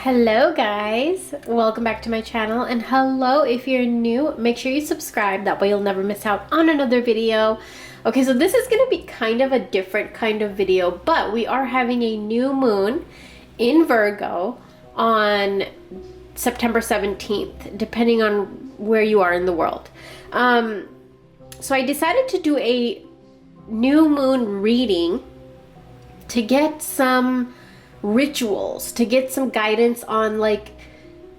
Hello guys, welcome back to my channel, and hello if you're new, make sure you subscribe, that way you'll never miss out on another video. Okay, so this is gonna be kind of a different kind of video, but we are having a new moon in Virgo on September 17th, depending on where you are in the world. So I decided to do a new moon reading to get some rituals, to get some guidance on like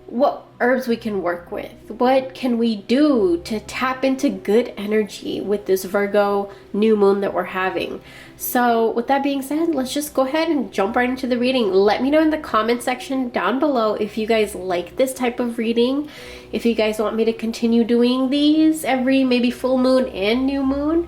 what herbs we can work with, what can we do to tap into good energy with this Virgo new moon that we're having. So with that being said, let's just go ahead and jump right into the reading. Let me know in the comment section down below if you guys like this type of reading, if you guys want me to continue doing these every maybe full moon and new moon.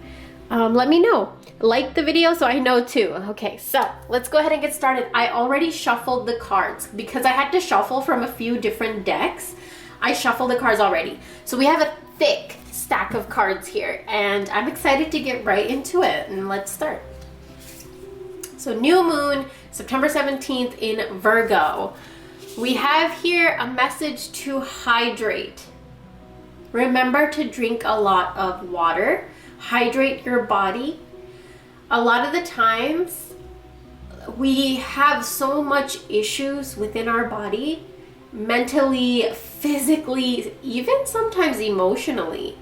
Let me know. Like the video so I know too. Okay, so let's go ahead and get started. I already shuffled the cards because I had to shuffle from a few different decks. I shuffled the cards already. So we have a thick stack of cards here and I'm excited to get right into it, and let's start. So new moon, September 17th in Virgo. We have here a message to hydrate. Remember to drink a lot of water. Hydrate your body. A lot of the times we have so much issues within our body, mentally, physically, even sometimes emotionally.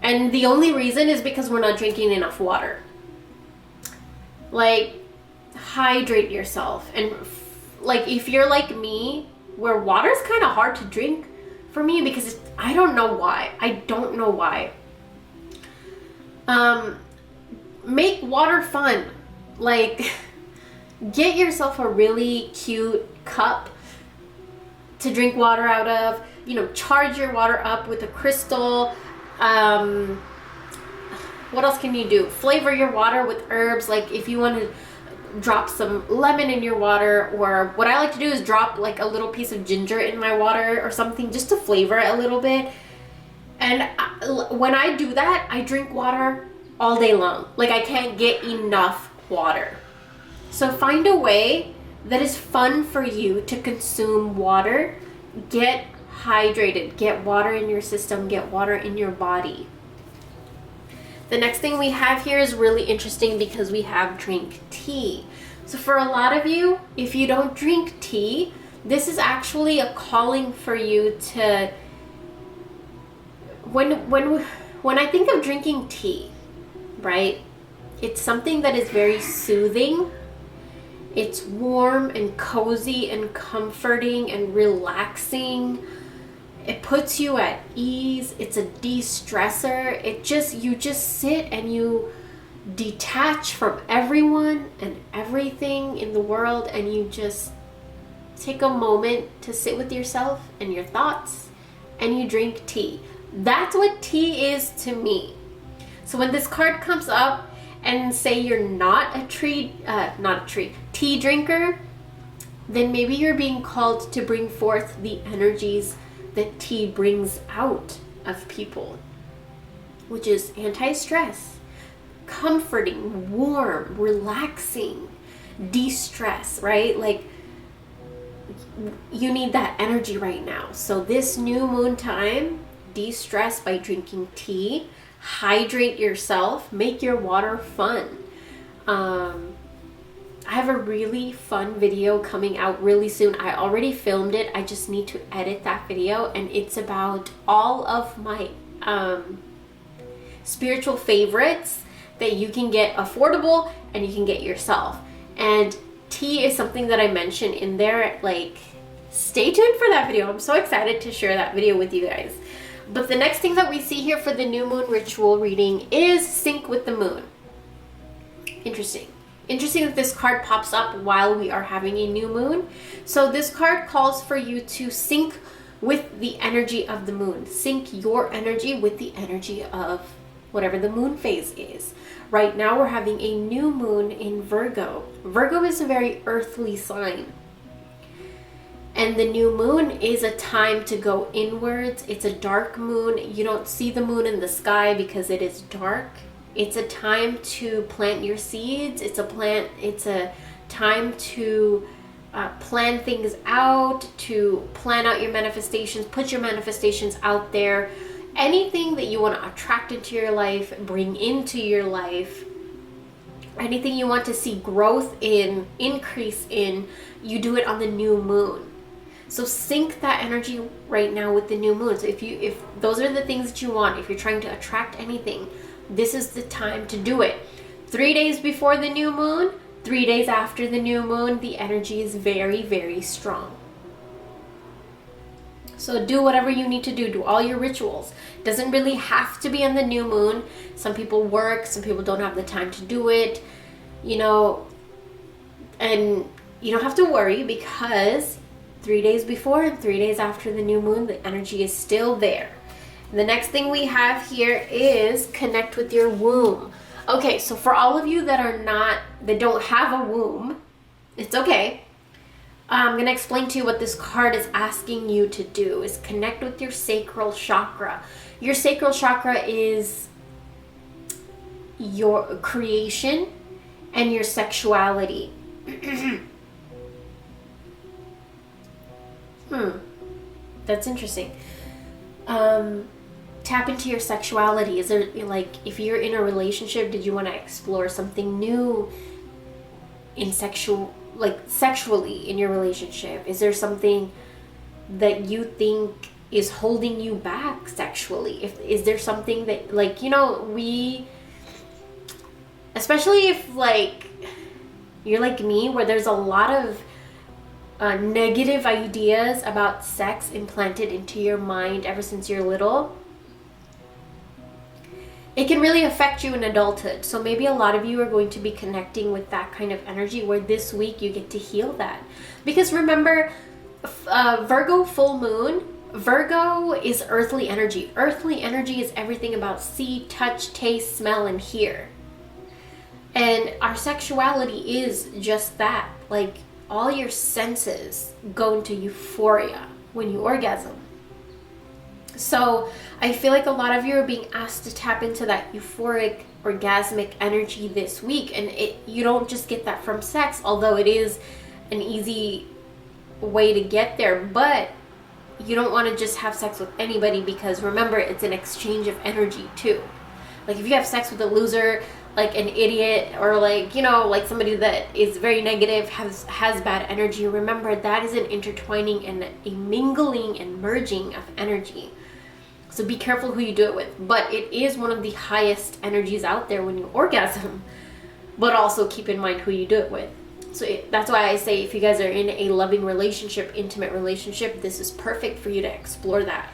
And the only reason is because we're not drinking enough water. Like, hydrate yourself. And like, if you're like me, where water is kind of hard to drink for me because I don't know why. I don't know why. Make water fun. Like, get yourself a really cute cup to drink water out of. You know, charge your water up with a crystal. What else can you do? Flavor your water with herbs. Like, if you want to drop some lemon in your water, or what I like to do is drop like a little piece of ginger in my water or something just to flavor it a little bit. And when I do that, I drink water all day long. Like, I can't get enough water. So find a way that is fun for you to consume water. Get hydrated. Get water in your system. Get water in your body. The next thing we have here is really interesting because we have drink tea. So for a lot of you, if you don't drink tea, this is actually a calling for you to... When I think of drinking tea, right? It's something that is very soothing. It's warm and cozy and comforting and relaxing. It puts you at ease. It's a de-stressor. You just sit and you detach from everyone and everything in the world, and you just take a moment to sit with yourself and your thoughts, and you drink tea. That's what tea is to me. So when this card comes up and say you're not a tea drinker, then maybe you're being called to bring forth the energies that tea brings out of people, which is anti-stress, comforting, warm, relaxing, de-stress, right? Like, you need that energy right now. So this new moon time, de-stress by drinking tea. Hydrate yourself. Make your water fun. I have a really fun video coming out really soon. I already filmed it. I just need to edit that video, and it's about all of my spiritual favorites that you can get affordable and you can get yourself. And tea is something that I mentioned in there. Like, stay tuned for that video. I'm so excited to share that video with you guys. But the next thing that we see here for the new moon ritual reading is sync with the moon. Interesting. Interesting that this card pops up while we are having a new moon. So this card calls for you to sync with the energy of the moon. Sync your energy with the energy of whatever the moon phase is. Right now we're having a new moon in Virgo. Virgo is a very earthly sign. And the new moon is a time to go inwards. It's a dark moon. You don't see the moon in the sky because it is dark. It's a time to plant your seeds. It's a time to plan things out, to plan out your manifestations, put your manifestations out there. Anything that you want to attract into your life, bring into your life, anything you want to see growth in, increase in, you do it on the new moon. So sync that energy right now with the new moon. So if those are the things that you want, if you're trying to attract anything, this is the time to do it. 3 days before the new moon, 3 days after the new moon, the energy is very, very strong. So do whatever you need to do all your rituals. Doesn't really have to be on the new moon. Some people work, some people don't have the time to do it, you know, and you don't have to worry, because 3 days before and 3 days after the new moon, the energy is still there. The next thing we have here is connect with your womb. Okay, so for all of you that don't have a womb, it's okay. I'm going to explain to you what this card is asking you to do, is connect with your sacral chakra. Your sacral chakra is your creation and your sexuality. That's interesting. Tap into your sexuality. Is there, like, if you're in a relationship, did you want to explore something new in sexually in your relationship? Is there something that you think is holding you back sexually? Is there something that, like, you know, especially if, like, you're like me, where there's a lot of negative ideas about sex implanted into your mind ever since you're little, it can really affect you in adulthood. So maybe a lot of you are going to be connecting with that kind of energy, where this week you get to heal that. Because remember, Virgo full moon, Virgo is earthly energy. Earthly energy is everything about see, touch, taste, smell, and hear. And our sexuality is just that. Like, all your senses go into euphoria when you orgasm. So I feel like a lot of you are being asked to tap into that euphoric, orgasmic energy this week. And you don't just get that from sex, although it is an easy way to get there. But you don't want to just have sex with anybody, because remember, it's an exchange of energy too. Like, if you have sex with a loser, like an idiot, or like, you know, like somebody that is very negative, has bad energy, remember, that is an intertwining and a mingling and merging of energy. So be careful who you do it with. But it is one of the highest energies out there when you orgasm. But also keep in mind who you do it with. So that's why I say, if you guys are in a loving relationship, intimate relationship, this is perfect for you to explore that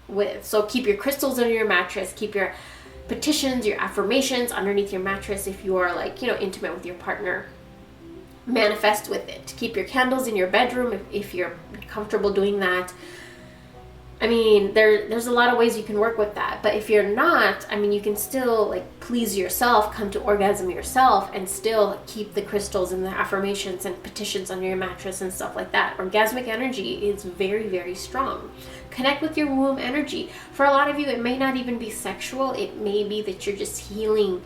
with. So keep your crystals under your mattress. Keep your petitions, your affirmations underneath your mattress if you are, like, you know, intimate with your partner. Manifest with it. Keep your candles in your bedroom if you're comfortable doing that. I mean, there's a lot of ways you can work with that. But if you're not, I mean, you can still, like, please yourself, come to orgasm yourself, and still keep the crystals and the affirmations and petitions under your mattress and stuff like that. Orgasmic energy is very, very strong. Connect with your womb energy. For a lot of you, it may not even be sexual. It may be that you're just healing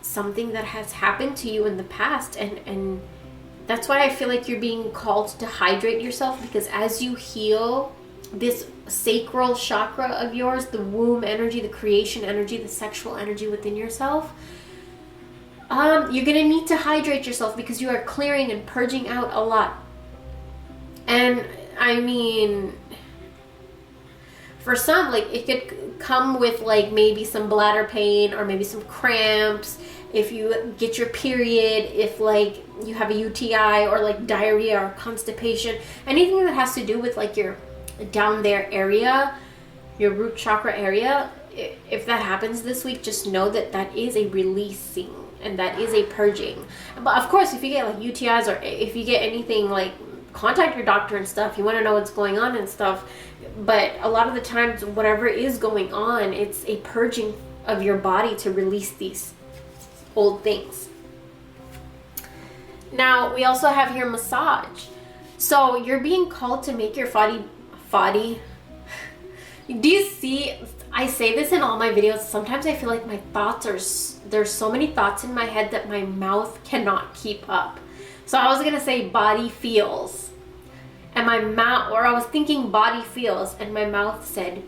something that has happened to you in the past. And that's why I feel like you're being called to hydrate yourself, because as you heal this sacral chakra of yours, the womb energy, the creation energy, the sexual energy within yourself, you're going to need to hydrate yourself, because you are clearing and purging out a lot. And I mean, for some, like, it could come with, like, maybe some bladder pain or maybe some cramps. If you get your period, if, like, you have a UTI or, like, diarrhea or constipation, anything that has to do with, like, your down there area, your root chakra area, if that happens this week, just know that that is a releasing and that is a purging. But of course, if you get, like, UTIs, or if you get anything, like, contact your doctor and stuff. You want to know what's going on and stuff. But a lot of the times, whatever is going on, it's a purging of your body to release these old things. Now, we also have here massage. So you're being called to make your body. Do you see? I say this in all my videos. Sometimes I feel like my thoughts there's so many thoughts in my head that my mouth cannot keep up. So I was gonna say body feels, and my mouth, or I was thinking body feels, and my mouth said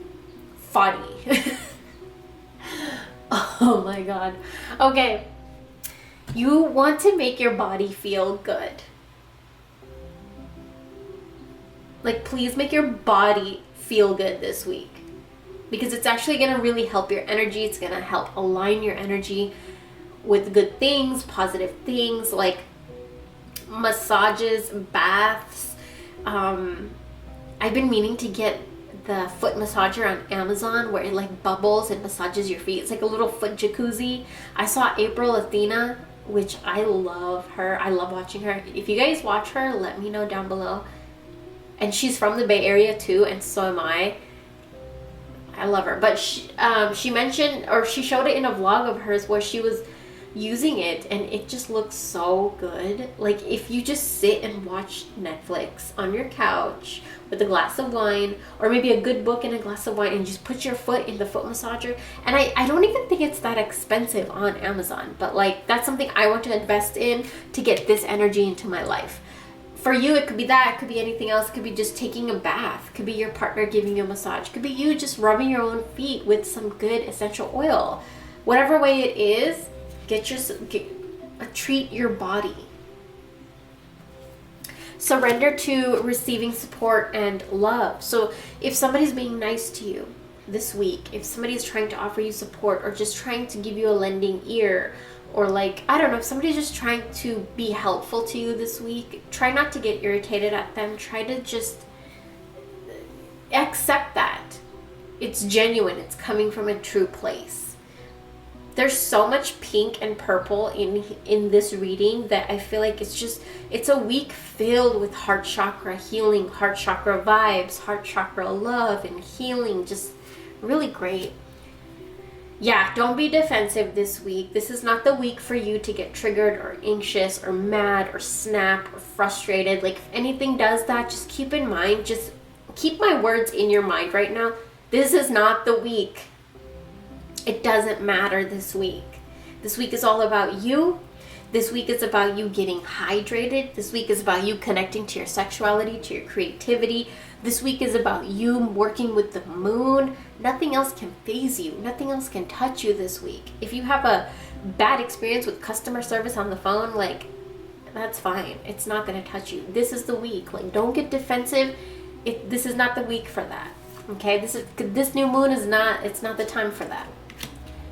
foddy. Oh my god. Okay. You want to make your body feel good. Like, please make your body feel good this week. Because it's actually going to really help your energy. It's going to help align your energy with good things, positive things, like massages, baths. I've been meaning to get the foot massager on Amazon where it like bubbles and massages your feet. It's like a little foot jacuzzi. I saw April Athena, which I love her. I love watching her. If you guys watch her, let me know down below. And she's from the Bay Area too, and so am I. I love her. But she mentioned, or she showed it in a vlog of hers where she was using it, and it just looks so good. Like, if you just sit and watch Netflix on your couch with a glass of wine, or maybe a good book and a glass of wine, and just put your foot in the foot massager. And I don't even think it's that expensive on Amazon, but like, that's something I want to invest in to get this energy into my life. For you, it could be that, it could be anything else. It could be just taking a bath. It could be your partner giving you a massage. It could be you just rubbing your own feet with some good essential oil. Whatever way it is, treat your body. Surrender to receiving support and love. So if somebody's being nice to you this week, if somebody's trying to offer you support or just trying to give you a lending ear, or like, I don't know, if somebody's just trying to be helpful to you this week, try not to get irritated at them. Try to just accept that. It's genuine. It's coming from a true place. There's so much pink and purple in this reading that I feel like it's a week filled with heart chakra healing, heart chakra vibes, heart chakra love and healing. Just really great. Yeah, don't be defensive this week. This is not the week for you to get triggered or anxious or mad or snap or frustrated. Like, if anything does that, just keep in mind, just keep my words in your mind right now. This is not the week. It doesn't matter this week. This week is all about you. This week is about you getting hydrated. This week is about you connecting to your sexuality, to your creativity. This week is about you working with the moon. Nothing else can faze you. Nothing else can touch you this week. If you have a bad experience with customer service on the phone, like, that's fine. It's not going to touch you. This is the week. Like, don't get defensive. This is not the week for that. Okay? This new moon is not, it's not the time for that.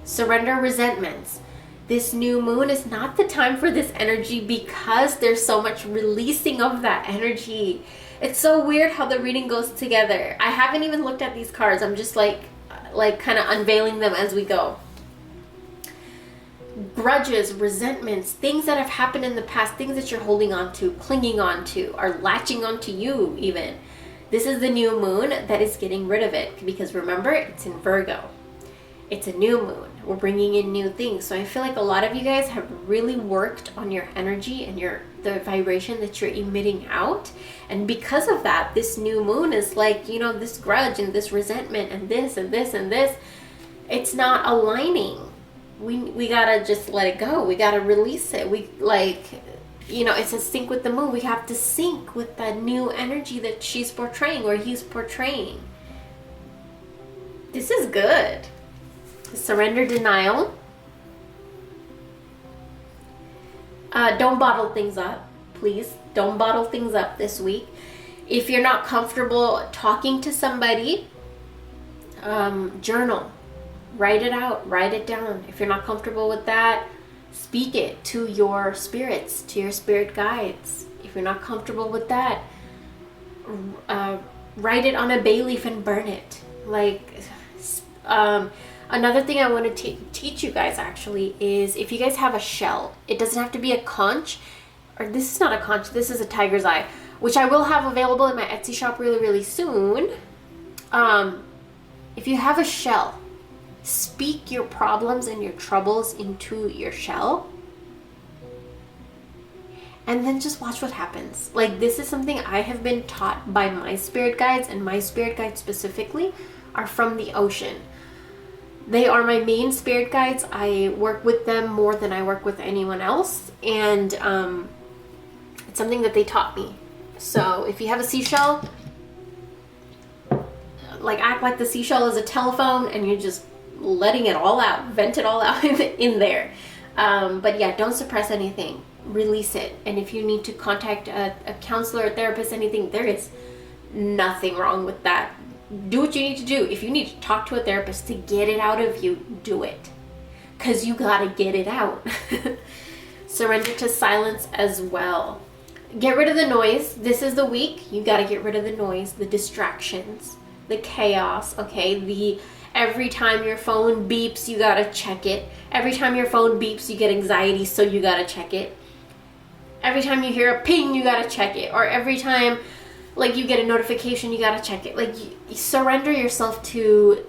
Surrender resentments. This new moon is not the time for this energy because there's so much releasing of that energy. It's so weird how the reading goes together. I haven't even looked at these cards. I'm just like kind of unveiling them as we go. Grudges, resentments, things that have happened in the past, things that you're holding on to, clinging on to, or latching onto you even. This is the new moon that is getting rid of it, because remember, it's in Virgo. It's a new moon. We're bringing in new things. So I feel like a lot of you guys have really worked on your energy and the vibration that you're emitting out. And because of that, this new moon is like, you know, this grudge and this resentment and this and this and this. It's not aligning. We gotta just let it go. We gotta release it. We like, you know, it's a sync with the moon. We have to sync with that new energy that she's portraying or he's portraying. This is good. Surrender, denial. Don't bottle things up, please. Don't bottle things up this week. If you're not comfortable talking to somebody, journal. Write it out. Write it down. If you're not comfortable with that, speak it to your spirits, to your spirit guides. If you're not comfortable with that, write it on a bay leaf and burn it. Like, another thing I want to teach you guys actually is if you guys have a shell, it doesn't have to be a conch, or this is not a conch, this is a tiger's eye, which I will have available in my Etsy shop really, really soon. If you have a shell, speak your problems and your troubles into your shell, and then just watch what happens. Like, this is something I have been taught by my spirit guides, and my spirit guides specifically are from the ocean. They are my main spirit guides. I work with them more than I work with anyone else. And It's something that they taught me. So if you have a seashell, like act like the seashell is a telephone and you're just letting it all out, vent it all out in there. But yeah, don't suppress anything, release it. And if you need to contact a counselor, a therapist, anything, there is nothing wrong with that. Do what you need to do. If you need to talk to a therapist to get it out of you, do it, because you gotta get it out. Surrender to silence as well. Get rid of the noise. This is the week. You gotta get rid of the noise, the distractions, the chaos, okay? Every time your phone beeps, you gotta check it. Every time your phone beeps, you get anxiety, so you gotta check it. Every time you hear a ping, you gotta check it. Or every time, like, you get a notification, you gotta check it. Like, you surrender yourself to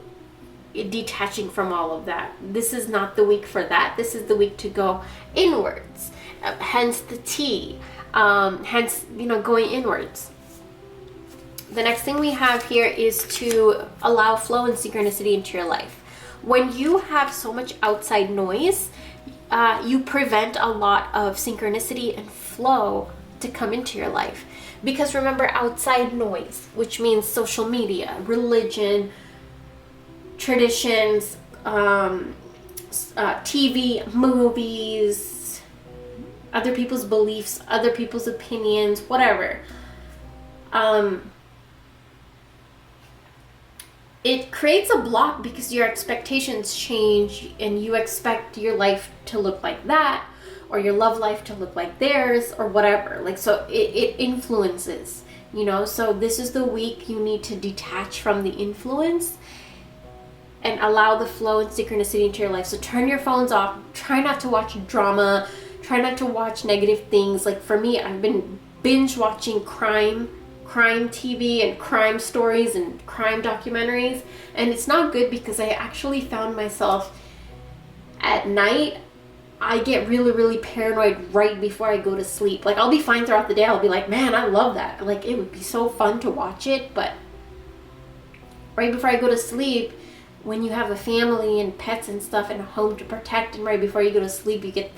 detaching from all of that. This is not the week for that. This is the week to go inwards. Hence the T. Hence, going inwards. The next thing we have here is to allow flow and synchronicity into your life. When you have so much outside noise, you prevent a lot of synchronicity and flow to come into your life. Because remember, outside noise, which means social media, religion, traditions, TV, movies, other people's beliefs, other people's opinions, whatever. It creates a block because your expectations change and you expect your life to look like that, or your love life to look like theirs, or whatever. Like, so it influences, so this is the week you need to detach from the influence and allow the flow and synchronicity into your life. So turn your phones off. Try not to watch drama. Try not to watch negative things. Like for me, I've been binge watching crime TV and crime stories and crime documentaries, and it's not good because I actually found myself at night, I get really, really paranoid right before I go to sleep. Like, I'll be fine throughout the day. I'll be like, man, I love that. Like, it would be so fun to watch it. But right before I go to sleep, when you have a family and pets and stuff and a home to protect, and right before you go to sleep, you get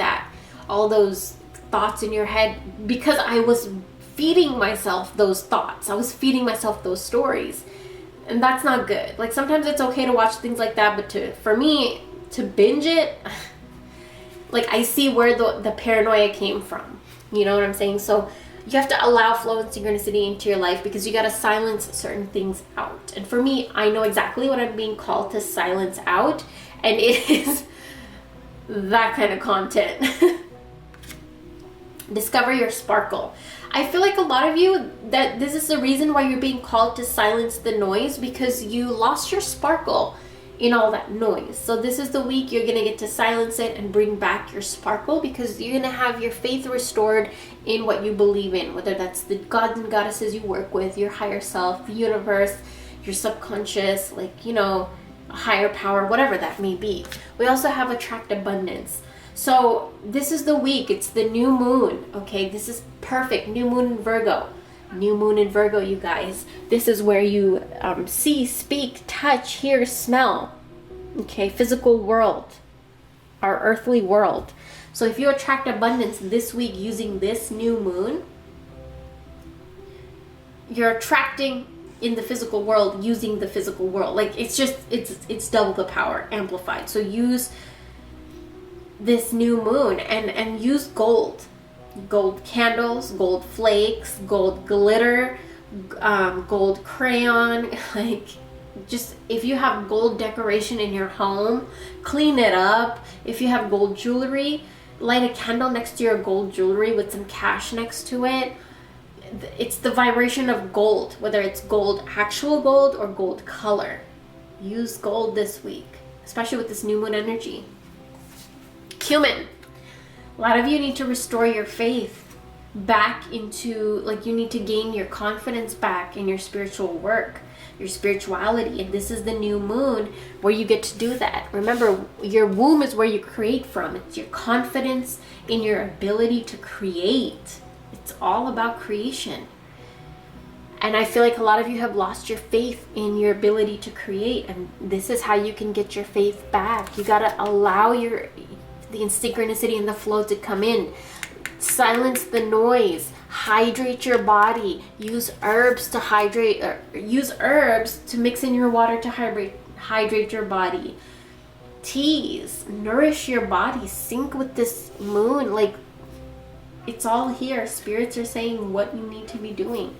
all those thoughts in your head, because I was feeding myself those thoughts. I was feeding myself those stories. And that's not good. Like, sometimes it's okay to watch things like that, but for me, to binge it, like, I see where the paranoia came from. You know what I'm saying? So you have to allow flow and synchronicity into your life, because you got to silence certain things out. And for me, I know exactly what I'm being called to silence out, and it is that kind of content. Discover your sparkle. I feel like a lot of you, that this is the reason why you're being called to silence the noise, because you lost your sparkle in all that noise. So this is the week you're going to get to silence it and bring back your sparkle, because you're going to have your faith restored in what you believe in, whether that's the gods and goddesses you work with, your higher self, the universe, your subconscious, like, a higher power, whatever that may be. We also have attract abundance. So this is the week. It's the new moon. Okay, this is perfect. New moon in Virgo. New moon in Virgo, you guys. This is where you see, speak, touch, hear, smell. Okay, physical world, our earthly world. So if you attract abundance this week using this new moon, you're attracting in the physical world using the physical world. Like, it's double the power, amplified. So use this new moon and use gold candles, gold flakes, gold glitter, gold crayon. Like, just, if you have gold decoration in your home, clean it up. If you have gold jewelry, light a candle next to your gold jewelry with some cash next to it. It's the vibration of gold, whether it's gold, actual gold, or gold color. Use gold this week, especially with this new moon energy. Cumin. A lot of you need to restore your faith back into, like, you need to gain your confidence back in your spiritual work, your spirituality. And this is the new moon where you get to do that. Remember, your womb is where you create from. It's your confidence in your ability to create. It's all about creation. And I feel like a lot of you have lost your faith in your ability to create. And this is how you can get your faith back. You got to allow the synchronicity and the flow to come in. Silence the noise. Hydrate your body. Use herbs to hydrate, or use herbs to mix in your water to hydrate your body. Teas, nourish your body, sync with this moon. Like, it's all here. Spirits are saying what you need to be doing.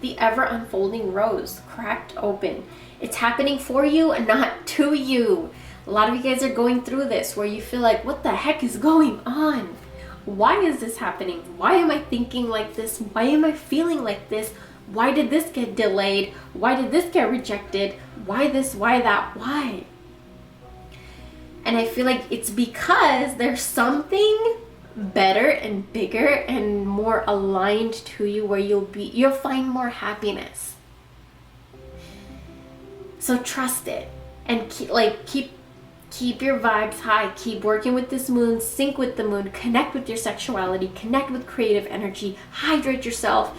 The ever unfolding rose, cracked open. It's happening for you and not to you. A lot of you guys are going through this where you feel like, what the heck is going on? Why is this happening? Why am I thinking like this? Why am I feeling like this? Why did this get delayed? Why did this get rejected? Why this? Why that? Why? And I feel like it's because there's something better and bigger and more aligned to you where you'll find more happiness. So trust it and keep your vibes high. Keep working with this moon, sync with the moon, connect with your sexuality, connect with creative energy, hydrate yourself,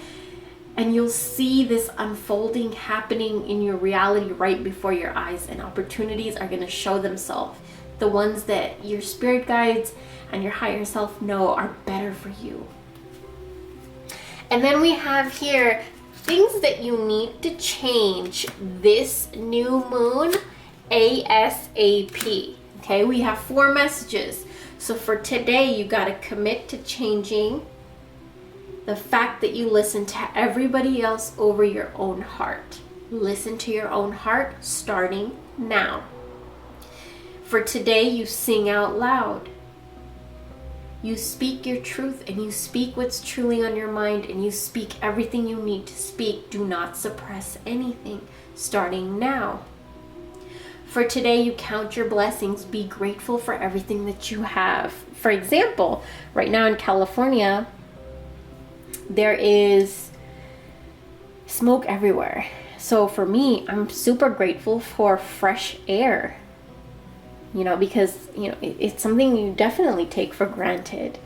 and you'll see this unfolding happening in your reality right before your eyes, and opportunities are going to show themselves. The ones that your spirit guides and your higher self know are better for you. And then we have here things that you need to change this new moon ASAP. Okay, we have 4 messages. So for today, you got to commit to changing the fact that you listen to everybody else over your own heart. Listen to your own heart starting now. For today, you sing out loud. You speak your truth and you speak what's truly on your mind, and you speak everything you need to speak. Do not suppress anything starting now. For today, you count your blessings. Be grateful for everything that you have. For example, right now in California, there is smoke everywhere. So for me, I'm super grateful for fresh air. Because, it's something you definitely take for granted.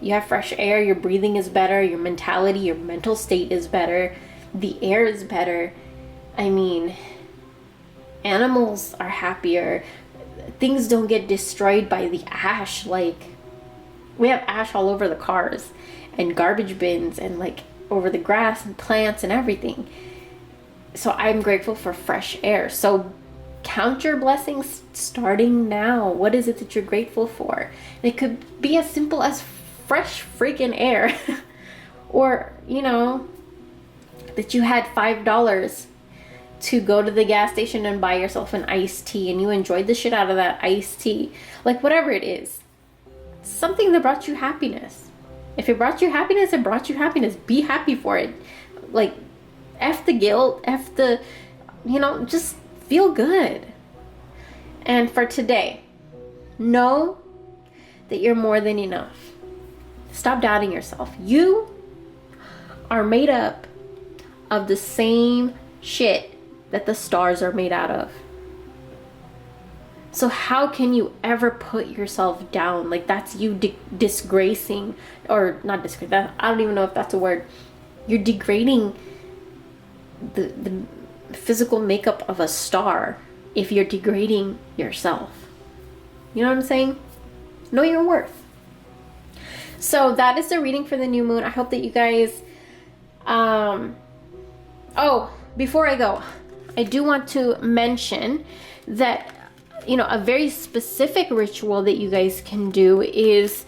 You have fresh air, your breathing is better, your mentality, your mental state is better, the air is better. I mean, animals are happier. Things don't get destroyed by the ash. Like, we have ash all over the cars and garbage bins and over the grass and plants and everything. So I'm grateful for fresh air. So count your blessings starting now. What is it that you're grateful for? It could be as simple as fresh freaking air. Or, that you had $5 to go to the gas station and buy yourself an iced tea and you enjoyed the shit out of that iced tea. Whatever it is. Something that brought you happiness. If it brought you happiness, it brought you happiness. Be happy for it. F the guilt, F the, just feel good. And for today, know that you're more than enough. Stop doubting yourself. You are made up of the same shit that the stars are made out of. So how can you ever put yourself down? That's you disgracing, or not disgrace. I don't even know if that's a word. You're degrading the physical makeup of a star if you're degrading yourself. You know what I'm saying? Know your worth. So that is the reading for the new moon. I hope that you guys before I go, I do want to mention that a very specific ritual that you guys can do is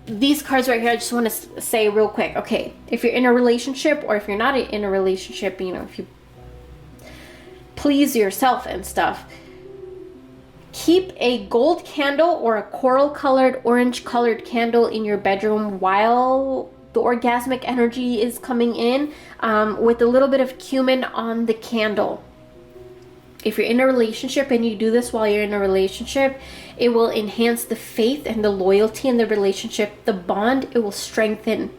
these cards right here. I just want to say real quick. Okay, if you're in a relationship, or if you're not in a relationship, if you please yourself and stuff, keep a gold candle or a coral colored, orange colored candle in your bedroom while the orgasmic energy is coming in, with a little bit of cumin on the candle. If you're in a relationship and you do this while you're in a relationship, it will enhance the faith and the loyalty in the relationship, the bond. It will strengthen.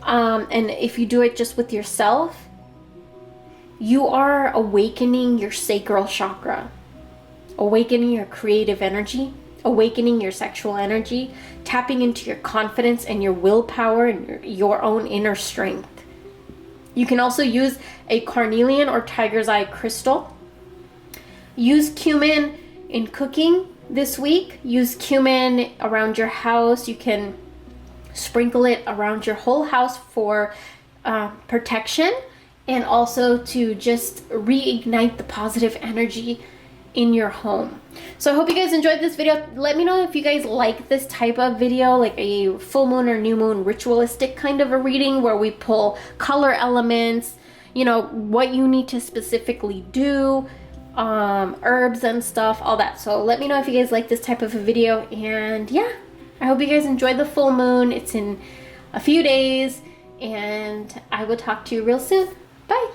And if you do it just with yourself, you are awakening your sacral chakra, awakening your creative energy, awakening your sexual energy, tapping into your confidence and your willpower and your own inner strength. You can also use a carnelian or tiger's eye crystal. Use cumin in cooking this week. Use cumin around your house. You can sprinkle it around your whole house for protection, and also to just reignite the positive energy in your home. So I hope you guys enjoyed this video. Let me know if you guys like this type of video, like a full moon or new moon ritualistic kind of a reading where we pull color elements, you know, what you need to specifically do, herbs and stuff, all that. So let me know if you guys like this type of a video. And yeah, I hope you guys enjoyed the full moon. It's in a few days, and I will talk to you real soon. Bye.